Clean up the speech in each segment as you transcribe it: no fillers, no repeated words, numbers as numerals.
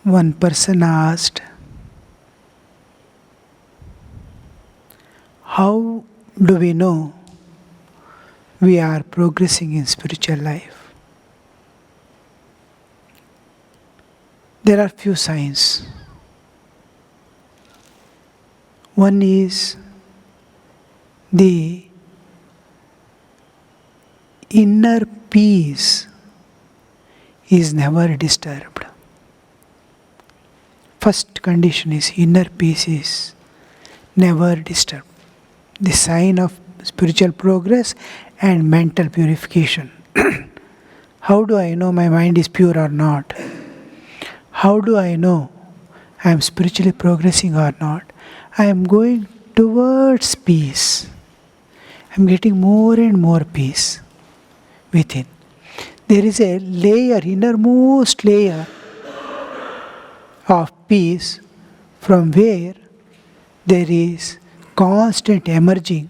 One person asked, how do we know we are progressing in spiritual life? There are few signs. One is the inner peace is never disturbed. First condition is inner peace is never disturbed. The sign of spiritual progress and mental purification. How do I know my mind is pure or not? How do I know I am spiritually progressing or not? I am going towards peace. I am getting more and more peace within. There is a layer, innermost layer of peace from where there is constant emerging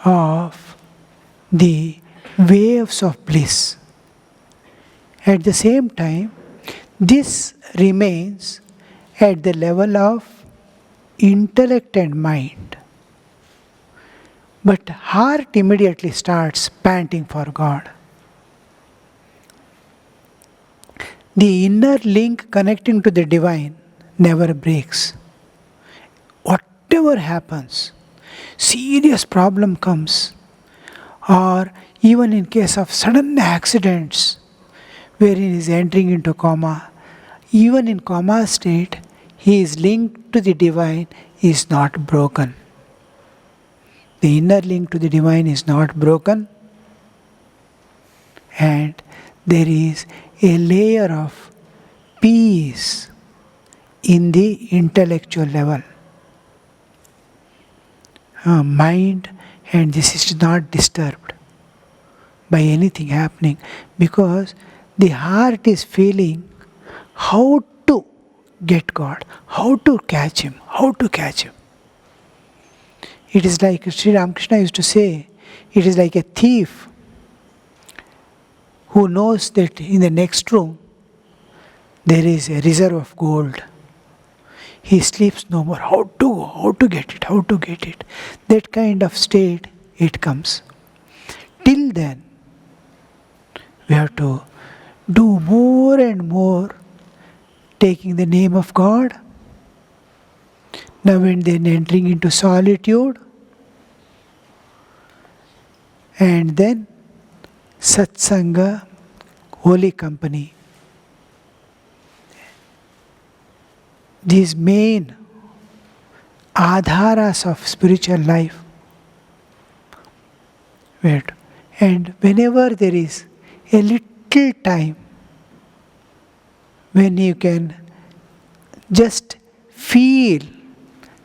of the waves of bliss. At the same time, this remains at the level of intellect and mind. But heart immediately starts panting for God. The inner link connecting to the divine never breaks. Whatever happens, serious problem comes, or even in case of sudden accidents, wherein he is entering into coma, even in coma state, he is linked to the divine, is not broken. The inner link to the divine is not broken, and there is a layer of peace in the intellectual level. Mind, and this is not disturbed by anything happening, because the heart is feeling how to get God, how to catch Him, how to catch Him. It is like Sri Ramakrishna used to say, it is like a thief who knows that in the next room there is a reserve of gold. He sleeps no more. How to get it, how to get it. That kind of state it comes. Till then, we have to do more and more, taking the name of God. Now and then entering into solitude, and then satsanga, holy company. These main adharas of spiritual life. And whenever there is a little time when you can just feel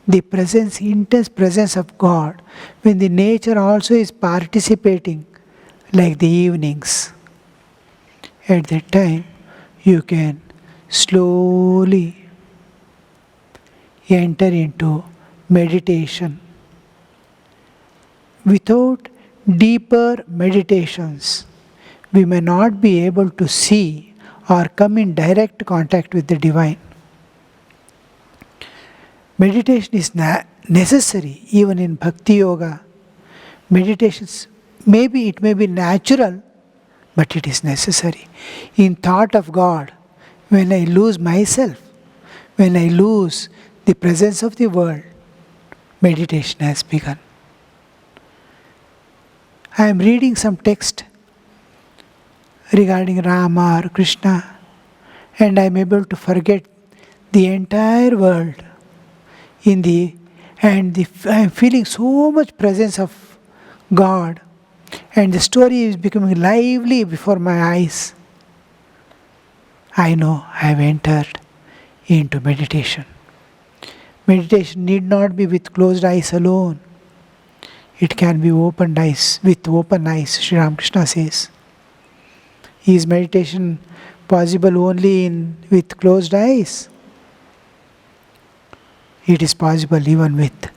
the presence, intense presence of God, when the nature also is participating, like the evenings, at that time you can slowly enter into meditation. Without deeper meditations, we may not be able to see or come in direct contact with the divine. Meditation is necessary even in bhakti yoga. Meditations, maybe it may be natural, but it is necessary. In thought of God, when I lose myself, when I lose the presence of the world, meditation has begun. I am reading some text regarding Rama or Krishna, and I am able to forget the entire world I am feeling so much presence of God, and the story is becoming lively before my eyes. I know I have entered into meditation. Meditation need not be with closed eyes alone. It can be opened eyes, with open eyes, Sri Ramakrishna says. Is meditation possible only with closed eyes? It is possible even with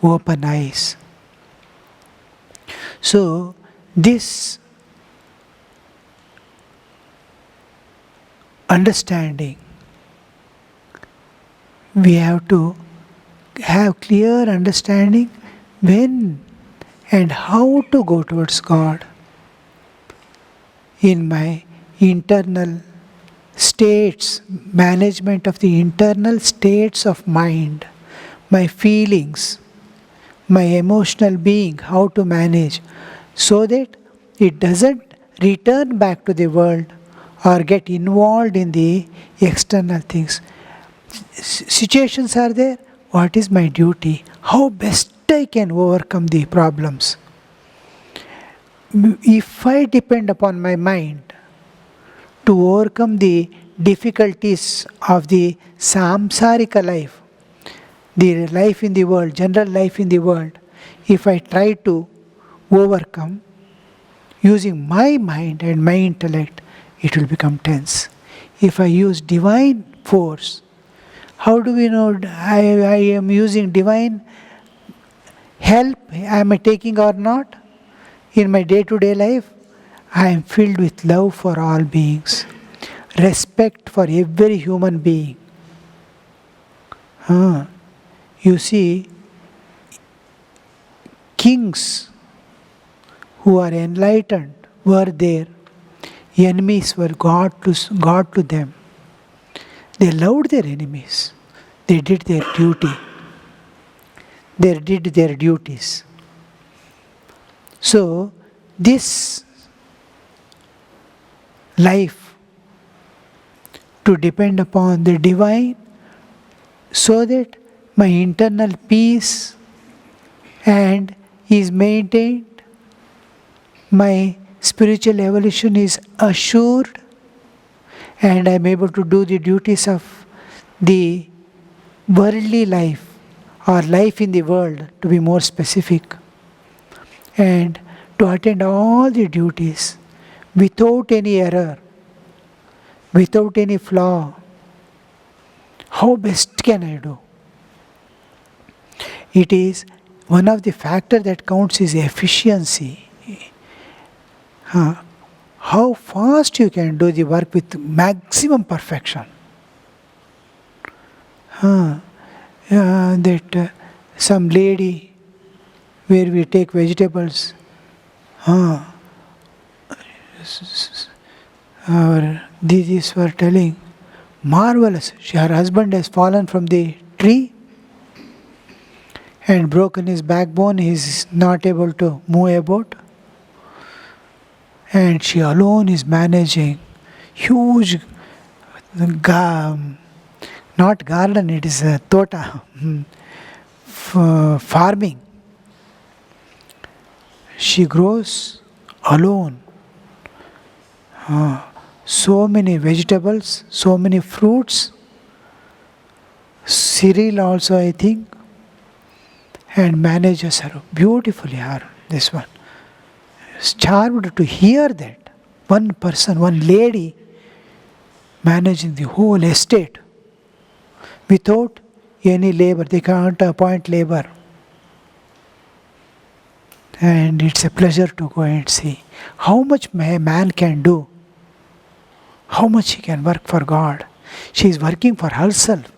open eyes. So, this understanding. We have to have clear understanding when and how to go towards God. In my internal states, management of the internal states of mind, my feelings, my emotional being, how to manage, so that it doesn't return back to the world or get involved in the external things. Situations are there. What is my duty? How best I can overcome the problems? If I depend upon my mind to overcome the difficulties of the samsarika life, the life in the world, general life in the world, if I try to overcome using my mind and my intellect, it will become tense. If I use divine force, how do we know I am using divine help? Am I taking or not? In my day to day life, I am filled with love for all beings, respect for every human being. You see, kings who are enlightened were there, enemies were God to them. They loved their enemies. They did their duty. They did their duties. So, this life to depend upon the divine so that my internal peace and is maintained, my spiritual evolution is assured, and I am able to do the duties of the worldly life or life in the world, to be more specific, and to attend all the duties without any error, without any flaw. How best can I do? It is one of the factors that counts is efficiency. How fast you can do the work with maximum perfection. Some lady where we take vegetables, our Didis were telling, marvelous. Her husband has fallen from the tree and broken his backbone. He is not able to move about. And she alone is managing huge, not garden, it is a tota, farming. She grows alone. So many vegetables, so many fruits, cereal also I think, and manages her beautifully. This one. It's charmed to hear that. One person, one lady managing the whole estate without any labor. They can't appoint labor. And it's a pleasure to go and see how much a man can do, how much he can work for God. She is working for herself.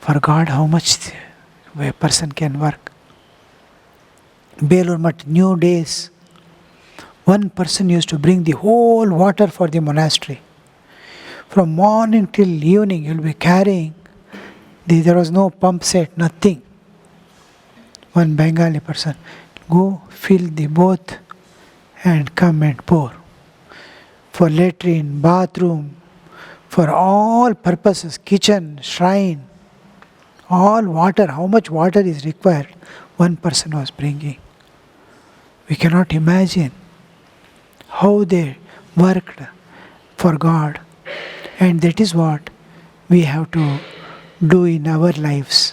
For God, how much a person can work. Bailurmath, new days, one person used to bring the whole water for the monastery. From morning till evening, you'll be carrying. There was no pump set, nothing. One Bengali person, go fill the boat and come and pour. For latrine, bathroom, for all purposes, kitchen, shrine, all water, how much water is required, one person was bringing. We cannot imagine how they worked for God. And that is what we have to do in our lives.